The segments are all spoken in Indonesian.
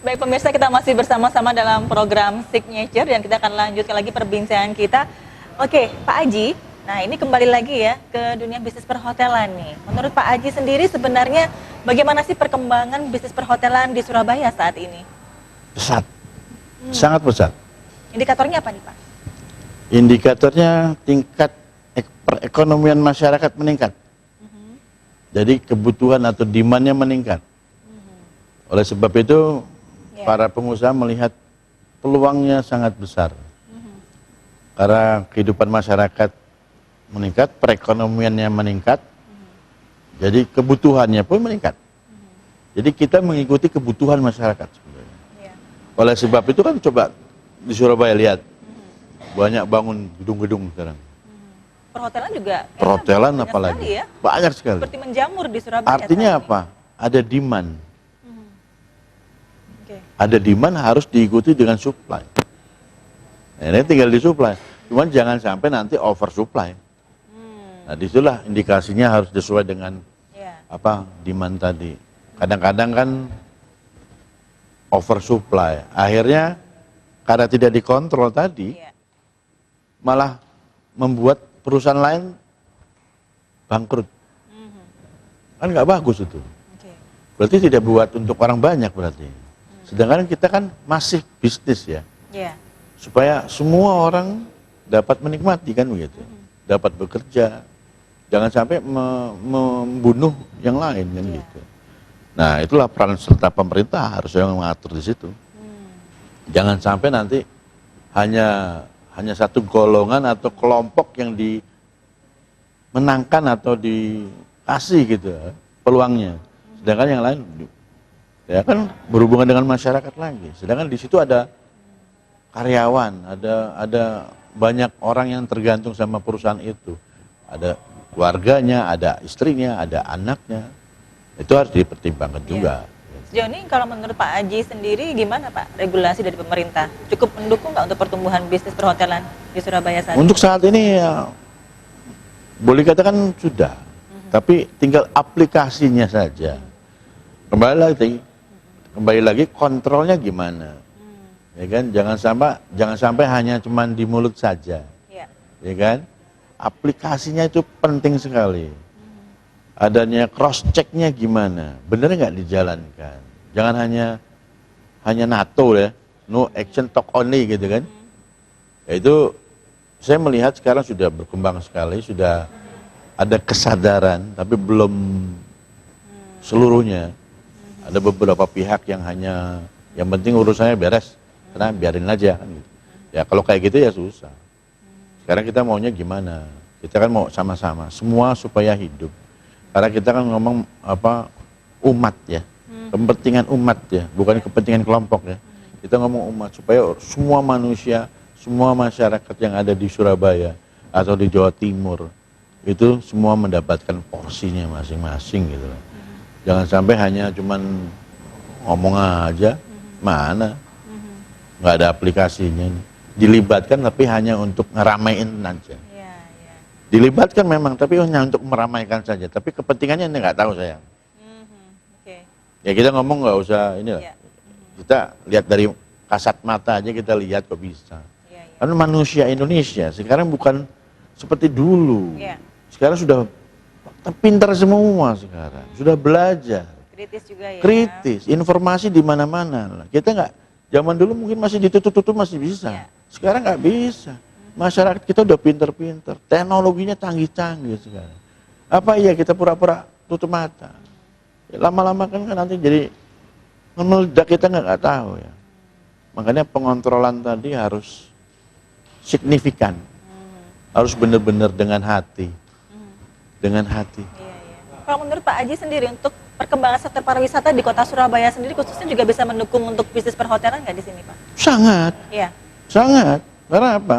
Baik pemirsa, kita masih bersama-sama dalam program Signature dan kita akan lanjutkan lagi perbincangan kita. Oke, Pak Aji, nah ini kembali lagi ya ke dunia bisnis perhotelan nih. Menurut Pak Aji sendiri sebenarnya bagaimana sih perkembangan bisnis perhotelan di Surabaya saat ini? Pesat, sangat pesat. Indikatornya apa nih Pak? Indikatornya tingkat perekonomian masyarakat meningkat. Jadi kebutuhan atau demand-nya meningkat. Oleh sebab itu para pengusaha melihat peluangnya sangat besar. Karena kehidupan masyarakat meningkat, perekonomiannya meningkat, jadi kebutuhannya pun meningkat. Jadi kita mengikuti kebutuhan masyarakat sebenarnya. Oleh sebab itu kan coba di Surabaya lihat, banyak bangun gedung-gedung sekarang. Perhotelan juga. Perhotelan banyak apalagi, sekali ya. banyak sekali. Seperti menjamur di Surabaya. Artinya apa? Ada demand. Ada demand harus diikuti dengan supply. Nah, ini tinggal disupply. Cuman jangan sampai nanti oversupply. Nah, disitulah indikasinya harus sesuai dengan apa demand tadi. Kadang-kadang kan oversupply. Akhirnya karena tidak dikontrol tadi, malah membuat perusahaan lain bangkrut. Kan nggak bagus itu. Berarti tidak buat untuk orang banyak berarti. Sedangkan kita kan masih bisnis ya, supaya semua orang dapat menikmati kan begitu, dapat bekerja, jangan sampai membunuh yang lain kan gitu. Nah itulah peran serta pemerintah harus yang mengatur di situ. Jangan sampai nanti hanya satu golongan atau kelompok yang dimenangkan atau dikasih gitu peluangnya, sedangkan yang lain ya kan berhubungan dengan masyarakat lagi. Sedangkan di situ ada karyawan, ada banyak orang yang tergantung sama perusahaan itu. Ada keluarganya, ada istrinya, ada anaknya. Itu harus dipertimbangkan juga. Sejauh ini kalau menurut Pak Aji sendiri gimana Pak regulasi dari pemerintah? Cukup mendukung nggak untuk pertumbuhan bisnis perhotelan di Surabaya saat ini? Untuk saat ini ya boleh katakan sudah. Tapi tinggal aplikasinya saja. Kembali lagi kontrolnya gimana, ya kan? Jangan sampai hanya cuman di mulut saja, ya kan? Aplikasinya itu penting sekali. Adanya cross checknya gimana, bener nggak dijalankan? Jangan hanya NATO ya, no action talk only gitu kan? Itu saya melihat sekarang sudah berkembang sekali, sudah ada kesadaran, tapi belum seluruhnya. Ada beberapa pihak yang yang penting urusannya beres, karena biarin aja kan gitu. Ya kalau kayak gitu ya susah. Sekarang kita maunya gimana? Kita kan mau sama-sama, semua supaya hidup. Karena kita kan ngomong umat ya, kepentingan umat ya, bukan kepentingan kelompok ya. Kita ngomong umat supaya semua manusia, semua masyarakat yang ada di Surabaya atau di Jawa Timur itu semua mendapatkan porsinya masing-masing gitu. Jangan sampai hanya cuman ngomong aja, mana, nggak ada aplikasinya. Dilibatkan tapi hanya untuk ngeramein aja. Dilibatkan memang, tapi hanya untuk meramaikan saja. Tapi kepentingannya ini nggak tahu saya. Ya kita ngomong nggak usah inilah. Kita lihat dari kasat mata aja kita lihat kok bisa. Karena manusia Indonesia sekarang bukan seperti dulu. Sekarang sudah pintar semua sekarang, sudah belajar. Kritis juga ya. Kritis, informasi di mana-mana. Kita nggak, zaman dulu mungkin masih ditutup-tutup masih bisa. Sekarang nggak bisa. Masyarakat kita udah pintar-pintar, teknologinya canggih-canggih sekarang. Apa iya kita pura-pura tutup mata? Ya, lama-lama kan nanti jadi meledak kita nggak tahu ya. Makanya pengontrolan tadi harus signifikan, harus benar-benar dengan hati. Dengan hati. Kalau menurut Pak Aji sendiri untuk perkembangan sektor pariwisata di kota Surabaya sendiri khususnya juga bisa mendukung untuk bisnis perhotelan nggak di sini Pak? Sangat. Iya. Sangat. Karena apa?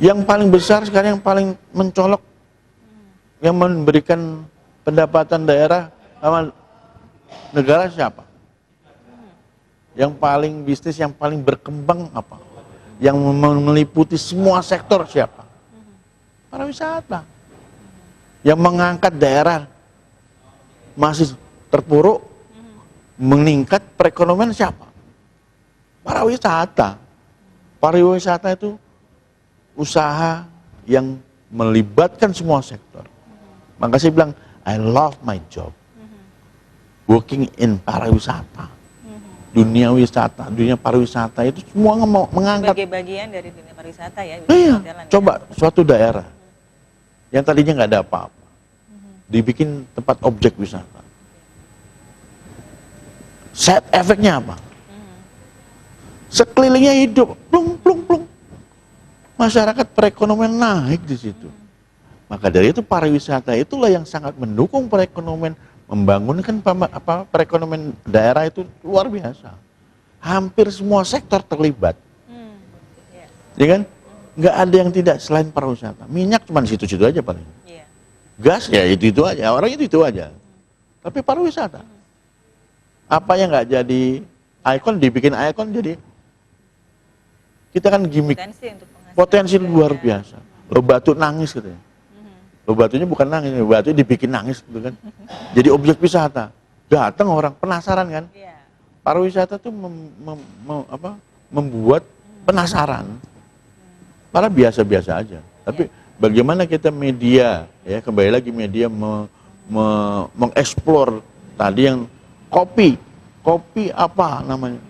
Yang paling besar sekarang yang paling mencolok, yang memberikan pendapatan daerah sama negara siapa? Yang paling bisnis yang paling berkembang apa? Yang meliputi semua sektor siapa? Pariwisata. Yang mengangkat daerah masih terpuruk meningkat perekonomian siapa? Pariwisata. Pariwisata itu usaha yang melibatkan semua sektor. Maka saya bilang, I love my job. Working in pariwisata. Dunia wisata, dunia pariwisata itu semua mau mengangkat. Sebagai bagian dari dunia pariwisata ya. Iya, perhotelan ya. coba suatu daerah yang tadinya nggak ada apa-apa, dibikin tempat objek wisata. Side efeknya apa? Sekelilingnya hidup, plung, plung, plung. Masyarakat perekonomian naik di situ. Maka dari itu pariwisata itulah yang sangat mendukung perekonomian, membangunkan perekonomian daerah itu luar biasa. Hampir semua sektor terlibat. Ya kan? Nggak ada yang tidak selain pariwisata. Minyak cuma situ-situ aja paling. Gas ya itu aja, orang itu aja. Tapi pariwisata. Apa yang nggak jadi ikon, dibikin ikon jadi, kita kan gimmick. Potensi luar biasa. Lo batu nangis katanya. Lo batunya bukan nangis, lo batunya dibikin nangis gitu kan. Jadi objek wisata. Datang orang penasaran kan. Pariwisata tuh membuat penasaran. Padahal biasa-biasa aja. Tapi bagaimana kita media, ya kembali lagi media mengeksplor tadi yang kopi apa namanya?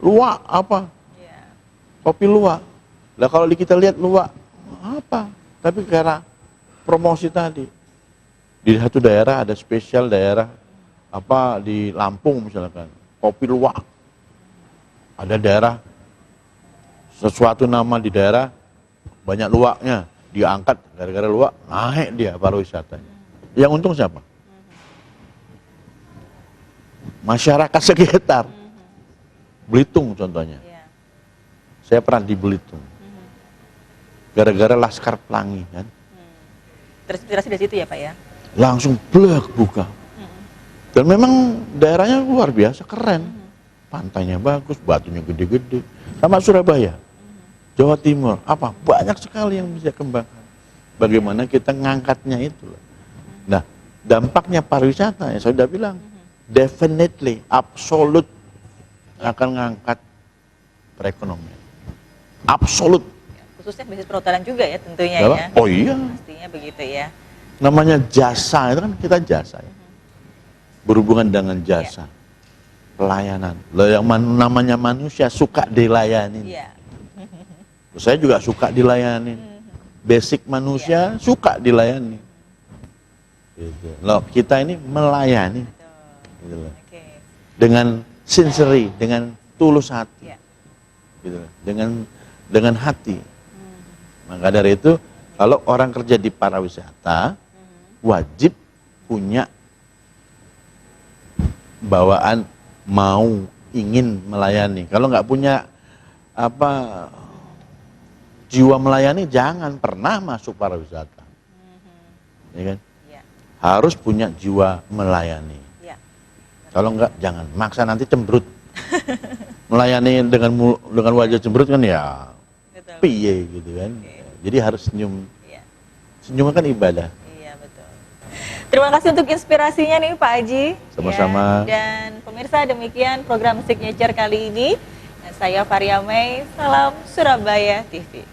Luwak apa? Kopi luwak. Lah kalau kita lihat luwak apa? Tapi karena promosi tadi di satu daerah ada spesial daerah apa di Lampung misalkan kopi luwak, ada daerah sesuatu nama di daerah banyak luwaknya diangkat gara-gara luwak naik dia pariwisatanya. Yang untung siapa? Masyarakat sekitar. Belitung contohnya. Saya pernah di Belitung. Gara-gara Laskar Pelangi kan. Terinspirasi dari situ ya Pak ya? Langsung blek buka. Dan memang daerahnya luar biasa, keren. Pantainya bagus, batunya gede-gede. Sama Surabaya, Jawa Timur, apa? Banyak sekali yang bisa kembangkan. Bagaimana kita ngangkatnya itu. Nah, dampaknya pariwisata, ya saya sudah bilang, definitely, absolut akan ngangkat perekonomian. Absolut. Khususnya bisnis perhotelan juga ya tentunya Apa? ya. Oh iya. Pastinya begitu ya. Namanya jasa, itu kan kita jasa ya. Berhubungan dengan jasa. Pelayanan. Loh, yang namanya manusia suka dilayani. Saya juga suka dilayani. Basic manusia suka dilayani. Gitu. Loh, kita ini melayani. Gitu. Dengan sincere, dengan tulus hati. Gitu. Dengan hati. Maka dari itu, kalau orang kerja di pariwisata, wajib punya bawaan mau ingin melayani. Kalau nggak punya jiwa melayani, jangan pernah masuk pariwisata. Ya kan? Harus punya jiwa melayani. Kalau nggak, jangan. Maksa nanti cemberut. Melayani dengan wajah cemberut kan ya piye gitu kan. Jadi harus senyum. Senyum kan ibadah. Terima kasih untuk inspirasinya nih Pak Aji. Sama-sama. Dan pemirsa, demikian program Signature kali ini. Saya Faria Mei, salam Surabaya TV.